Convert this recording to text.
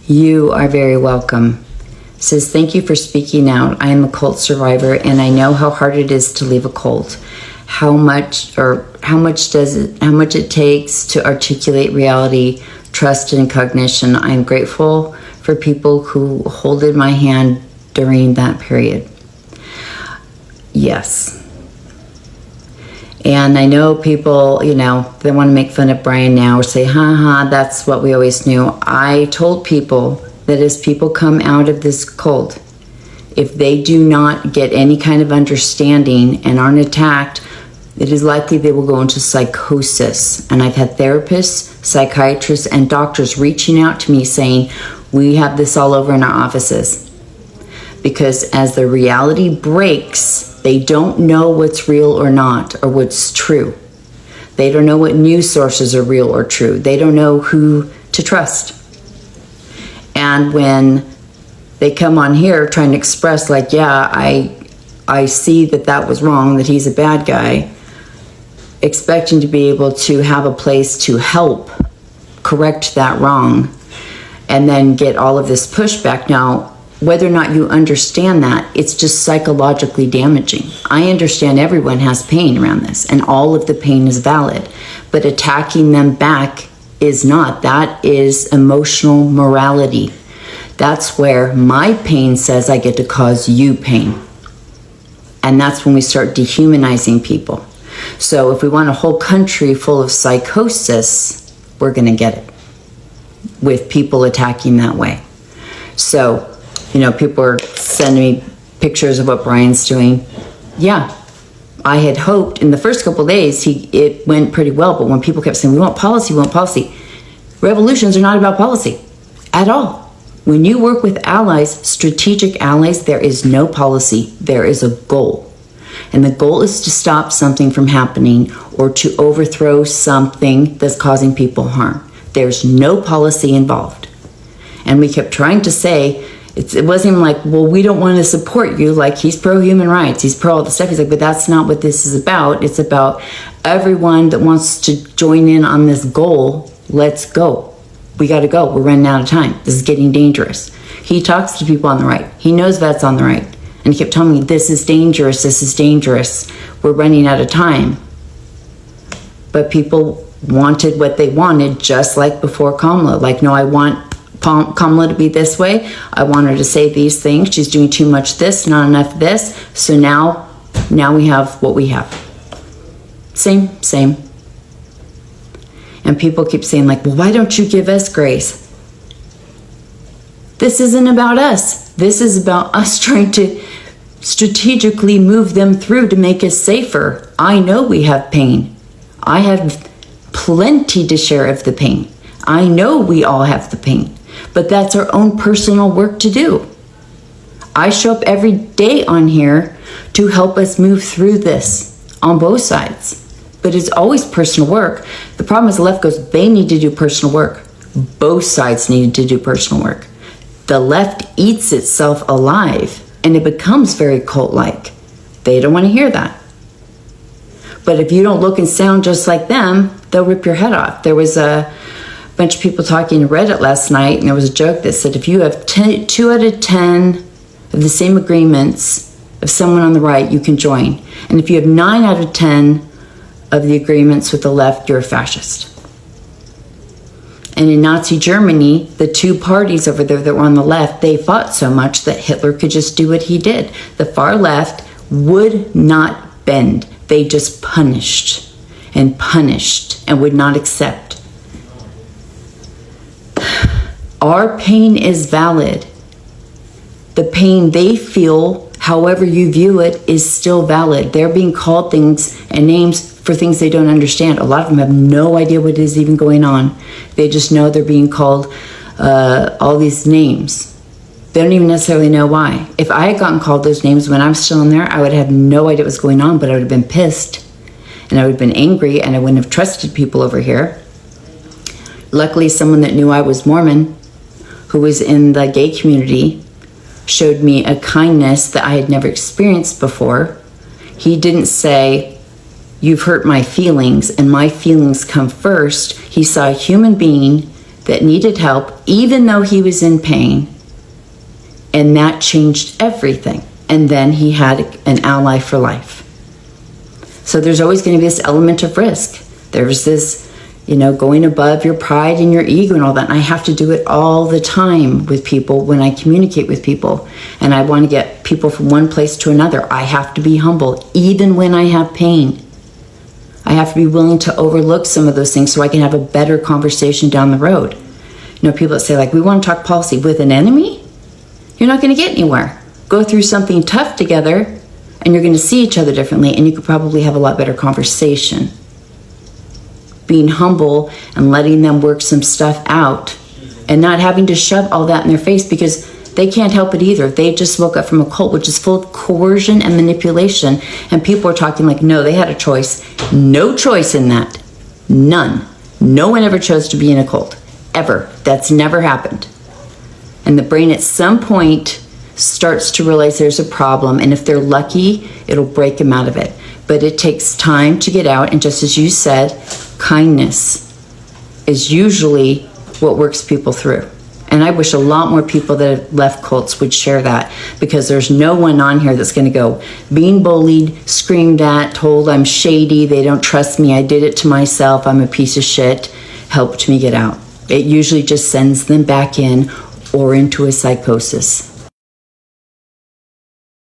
You are very welcome. Says, thank you for speaking out. I am a cult survivor and I know how hard it is to leave a cult. How much it takes to articulate reality, trust, and cognition. I am grateful for people who holded my hand during that period. Yes. And I know people, they want to make fun of Brian now or say, that's what we always knew. I told people that as people come out of this cult, if they do not get any kind of understanding and aren't attacked, it is likely they will go into psychosis. And I've had therapists, psychiatrists, and doctors reaching out to me saying, we have this all over in our offices. Because as the reality breaks, they don't know what's real or not, or what's true. They don't know what news sources are real or true. They don't know who to trust. And when they come on here trying to express like, yeah, I see that was wrong, that he's a bad guy, expecting to be able to have a place to help correct that wrong and then get all of this pushback. Now, whether or not you understand that, it's just psychologically damaging. I understand everyone has pain around this and all of the pain is valid, but attacking them back is not. That is emotional morality. That's where my pain says I get to cause you pain. And that's when we start dehumanizing people. So if we want a whole country full of psychosis, we're going to get it with people attacking that way. So, people are sending me pictures of what Brian's doing. Yeah, I had hoped in the first couple of days it went pretty well, but when people kept saying, we want policy, revolutions are not about policy at all. When you work with allies, strategic allies, there is no policy, there is a goal. And the goal is to stop something from happening or to overthrow something that's causing people harm. There's no policy involved. And we kept trying to say, it wasn't even like, well, we don't want to support you. Like, he's pro-human rights. He's pro all the stuff. He's like, but that's not what this is about. It's about everyone that wants to join in on this goal. Let's go. We got to go. We're running out of time. This is getting dangerous. He talks to people on the right. He knows that's on the right. And he kept telling me, this is dangerous. This is dangerous. We're running out of time. But people wanted what they wanted, just like before Kamala. Like, no, I want Kamala to be this way. I want her to say these things. She's doing too much this, not enough this. So now we have what we have. Same. And people keep saying like, well, why don't you give us grace? This isn't about us. This is about us trying to strategically move them through to make us safer. I know we have pain. I have plenty to share of the pain. I know we all have the pain. But that's our own personal work to do. I show up every day on here to help us move through this on both sides. But it's always personal work. The problem is the left goes, they need to do personal work. Both sides need to do personal work. The left eats itself alive and it becomes very cult-like. They don't want to hear that. But if you don't look and sound just like them, they'll rip your head off. There was a bunch of people talking in Reddit last night, and there was a joke that said if you have 2 out of 10 of the same agreements of someone on the right, you can join. And if you have 9 out of 10 of the agreements with the left, you're a fascist. And in Nazi Germany, the two parties over there that were on the left, they fought so much that Hitler could just do what he did. The far left would not bend. They just punished and would not accept. Our pain is valid. The pain they feel, however you view it, is still valid. They're being called things and names for things they don't understand. A lot of them have no idea what is even going on. They just know they're being called all these names. They don't even necessarily know why. If I had gotten called those names when I was still in there, I would have no idea what was going on, but I would have been pissed and I would have been angry and I wouldn't have trusted people over here. Luckily, someone that knew I was Mormon, who was in the gay community, showed me a kindness that I had never experienced before. He didn't say, you've hurt my feelings and my feelings come first. He saw a human being that needed help, even though he was in pain. And that changed everything. And then he had an ally for life. So there's always going to be this element of risk. There's this, going above your pride and your ego and all that. And I have to do it all the time with people when I communicate with people. And I want to get people from one place to another. I have to be humble, even when I have pain. I have to be willing to overlook some of those things so I can have a better conversation down the road. People that say, like, we want to talk policy with an enemy? You're not going to get anywhere. Go through something tough together, and you're going to see each other differently, and you could probably have a lot better conversation. Being humble and letting them work some stuff out and not having to shove all that in their face, because they can't help it either. They just woke up from a cult, which is full of coercion and manipulation, and people are talking like, no, they had a choice. No choice in that. None. No one ever chose to be in a cult. Ever. That's never happened. And the brain at some point starts to realize there's a problem, and if they're lucky, it'll break them out of it. But it takes time to get out, and just as you said, kindness is usually what works people through. And I wish a lot more people that have left cults would share that, because there's no one on here that's going to go, being bullied, screamed at, told I'm shady, they don't trust me, I did it to myself, I'm a piece of shit, helped me get out. It usually just sends them back in or into a psychosis.